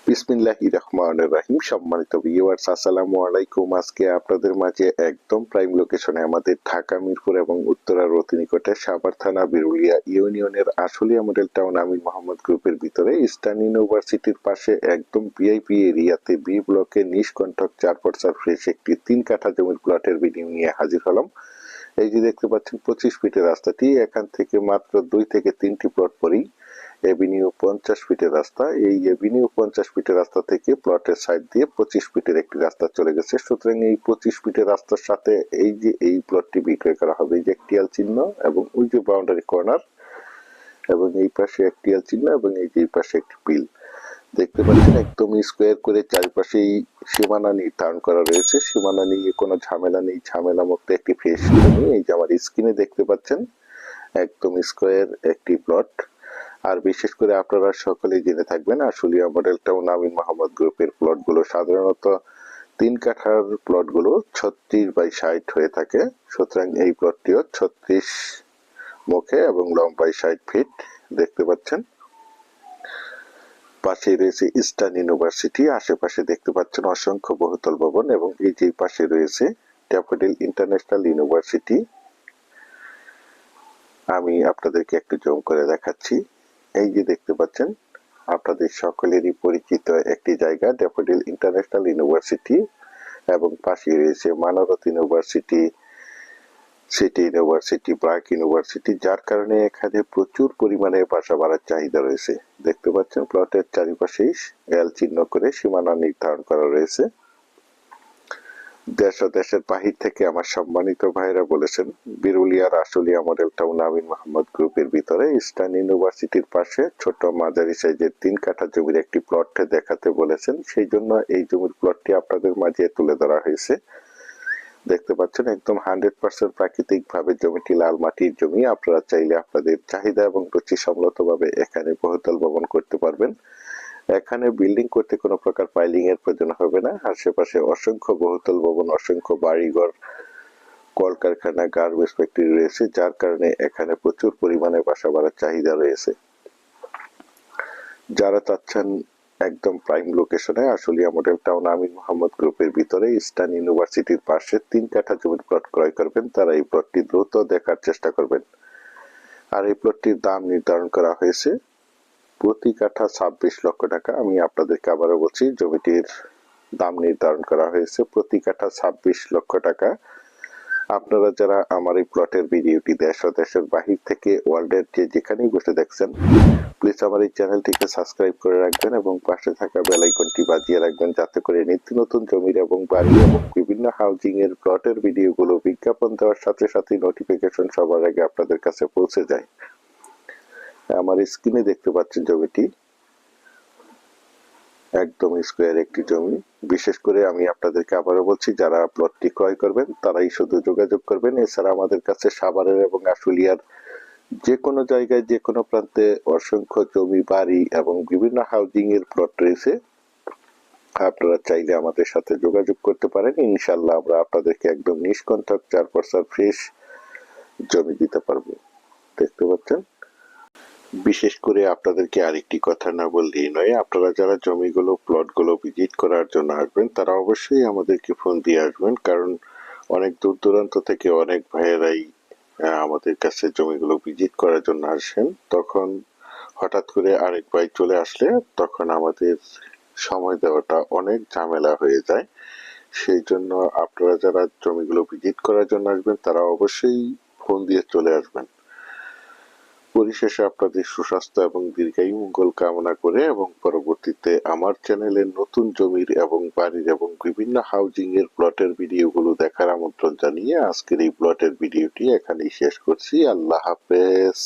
বিসমিল্লাহির রহমানির রহিম। সম্মানিত ভিউয়ার্স, আসসালামু আলাইকুম। আজকে আপনাদের মাঝে একদম প্রাইম লোকেশনে আমাদের ঢাকা মিরপুর এবং উত্তরার অতি নিকটে সাভার থানা বিরুলিয়া ইউনিয়নের আশুলিয়া মডেল টাউন আমির মোহাম্মদ গ্রুপের ভিতরে ইস্টার্ন ইউনিভার্সিটির পাশে একদম ভিআইপি এরিয়াতে বি ব্লকে নিষ্কণ্টক 4 ফ্রেশ একটি 3 কাঠা জমির প্লটের ভিডিও নিয়ে হাজির হলাম। এই যে দেখতে পাচ্ছেন 25 ফিটের রাস্তাটি, এখান থেকে মাত্র 2 থেকে 3টি প্লট পরেই এভিনিউ 50 ফিটের রাস্তা। এই এভিনিউ 50 ফিটের রাস্তা থেকে প্লটের সাইড দিয়ে 25 ফিটের একটি রাস্তা চলে গেছে। সুতরাং এই 25 ফিটের রাস্তার সাথে এই যে এই প্লটটি বিক্রয় করা হবে, এই যে একটি এল চিহ্ন এবং ওই যে বাউন্ডারি কর্নার এবং এই পাশে একটি এল চিহ্ন এবং এই যে পাশে একটি পিল দেখতে পাচ্ছেন, একদম স্কোয়ার করে চারিপাশেই সীমানা নির্ধারণ করা রয়েছে। সীমানা নিয়ে কোনো ঝামেলা নেই, ঝামেলা মুক্ত একটি ফ্রেশ জমি। এই যে আমার স্ক্রিনে দেখতে পাচ্ছেন একদম স্কোয়ার একটি প্লট। আর বিশেষ করে আপনারা সকলেই জেনে থাকবেন, আশুলিয়া মডেল টাউন আমির মোহাম্মদ গ্রুপের প্লটগুলো সাধারণত 3 কাঠার প্লটগুলো 36/60 হয়ে থাকে। সুতরাং এই প্লটটিও 36 মুখে এবং লম্বায় 60 ফিট দেখতে পাচ্ছেন। পাশে রয়েছে ইস্টার্ন ইউনিভার্সিটি, আশেপাশে দেখতে পাচ্ছেন অসংখ্য বহুতল ভবন এবং এই যে পাশে রয়েছে ড্যাফোডিল ইন্টারন্যাশনাল ইউনিভার্সিটি। আমি আপনাদেরকে একটু জুম করে দেখাচ্ছি। এই যে দেখতে পাচ্ছেন আপনাদের সকলেরই পরিচিত একটি জায়গা ড্যাফোডিল ইন্টারন্যাশনাল ইউনিভার্সিটি এবং পাশে রয়েছে Manarat university, city university, BRAC university, যার কারণে এখানে প্রচুর পরিমাণে বাসা বাড়ার চাহিদা রয়েছে। দেখতে পাচ্ছেন প্লটের চারিপাশেই এল চিহ্ন করে সীমানা নির্ধারণ করা রয়েছে। দেশ ও দেশের বাহির থেকে আমার সম্মানিত ভাইরা বলেছেন বিরুলিয়ার আশুলিয়া মডেল টাউন আমির মোহাম্মদ গ্রুপের ভিতরে ইস্টার্ন ইউনিভার্সিটির পাশে ছোট মাঝারি সাইজের 3 কাঠা জমির একটি প্লট দেখাতে বলেছেন। সেই জন্য এই জমির প্লটটি আপনাদের মাঝে তুলে ধরা হয়েছে। দেখতে পাচ্ছেন একদম 100% প্রাকৃতিক ভাবে জমিটি লাল মাটির জমি। আপনারা চাইলে আপনাদের চাহিদা এবং রুচি সম্মত ভাবে এখানে বহুতল ভবন করতে পারবেন। এখানে বিল্ডিং করতে কোনো প্রকার পাইলিং এর প্রয়োজন হবে না। আশেপাশে অসংখ্য বহুতল ভবন, অসংখ্য বাড়িঘর, কলকারখানা, গার্মেন্টস ফ্যাক্টরি রয়েছে, যার কারণে এখানে প্রচুর পরিমাণে বাসা বাড়ার চাহিদা রয়েছে। যারা চাচ্ছেন একদম প্রাইম লোকেশনে আশুলিয়া মডেল টাউন আমির মোহাম্মদ গ্রুপের ভিতরে ইস্টার্ন ইউনিভার্সিটির পাশে 3 কাঠা জমির প্লট ক্রয় করবেন, তারা এই প্লটটি দ্রুত দেখার চেষ্টা করবেন। আর এই প্লটটির দাম নির্ধারণ করা হয়েছে প্রতি কাঠা 26 লক্ষ টাকা। আমি আপনাদেরকে আবারও বলছি, জমিটির দাম নির্ধারণ করা হয়েছে প্রতি কাঠা 26 লক্ষ টাকা। আপনারা যারা আমার এই প্লটের ভিডিওটি দেশ ও দেশের বাহির থেকে ওয়ার্ল্ডের যেখানেই বসে দেখছেন, প্লিজ আমার এই চ্যানেলটিকে সাবস্ক্রাইব করে রাখবেন এবং পাশে থাকা বেল আইকনটি বাজিয়ে রাখবেন, যাতে করে নিত্য নতুন জমির এবং বাড়ি এবং বিভিন্ন হাউজিং এর প্লটের ভিডিওগুলো বিজ্ঞাপন দেওয়ার সাথে সাথে নোটিফিকেশন সবার আগে আপনাদের কাছে পৌঁছে যায়। আমার স্ক্রিনে দেখতে পাচ্ছেন জমিটি একদম স্কোয়ার একটি জমি। বিশেষ করে আমি আপনাদেরকে আবারও বলছি, যারা প্লটটি ক্রয় করবেন তারাই শুধু যোগাযোগ করবেন। এছাড়া আমাদের কাছে সাভারের এবং আশুলিয়ার যে কোনো জায়গায় যে কোনো প্রান্তে অসংখ্য জমি, বাড়ি এবং বিভিন্ন হাউজিং এর প্লট রয়েছে। আপনারা চাইলে আমাদের সাথে যোগাযোগ করতে পারেন। ইনশাল্লাহ আমরা আপনাদেরকে একদম নিষ্কণ্টক 4 ফ্রেশ জমি দিতে পারবো। দেখতে পাচ্ছেন। বিশেষ করে আপনাদেরকে আরেকটি কথা না বললেই নয়, আপনারা যারা জমিগুলো প্লটগুলো ভিজিট করার জন্য আসবেন তারা অবশ্যই আমাদেরকে ফোন দিয়ে আসবেন, কারণ অনেক দূর দূরান্ত থেকে অনেক ভাইয়েরাই আমাদের কাছে জমিগুলো ভিজিট করার জন্য আসেন। তখন হঠাৎ করে আরেক ভাই চলে আসলে তখন আমাদের সময় দেওয়াটা অনেক ঝামেলা হয়ে যায়। সেই জন্য আপনারা যারা জমিগুলো ভিজিট করার জন্য আসবেন তারা অবশ্যই ফোন দিয়ে চলে আসবেন। পরিশেষে আপনাদের সুস্বাস্থ্য এবং দীর্ঘায়ু মঙ্গল কামনা করে এবং পরবর্তীতে আমার চ্যানেলের নতুন জমির এবং বাড়ির এবং বিভিন্ন হাউজিং এর প্লটের ভিডিওগুলো দেখার আমন্ত্রণ জানিয়ে আজকের এই প্লটের ভিডিওটি এখানেই শেষ করছি। আল্লাহ হাফেজ।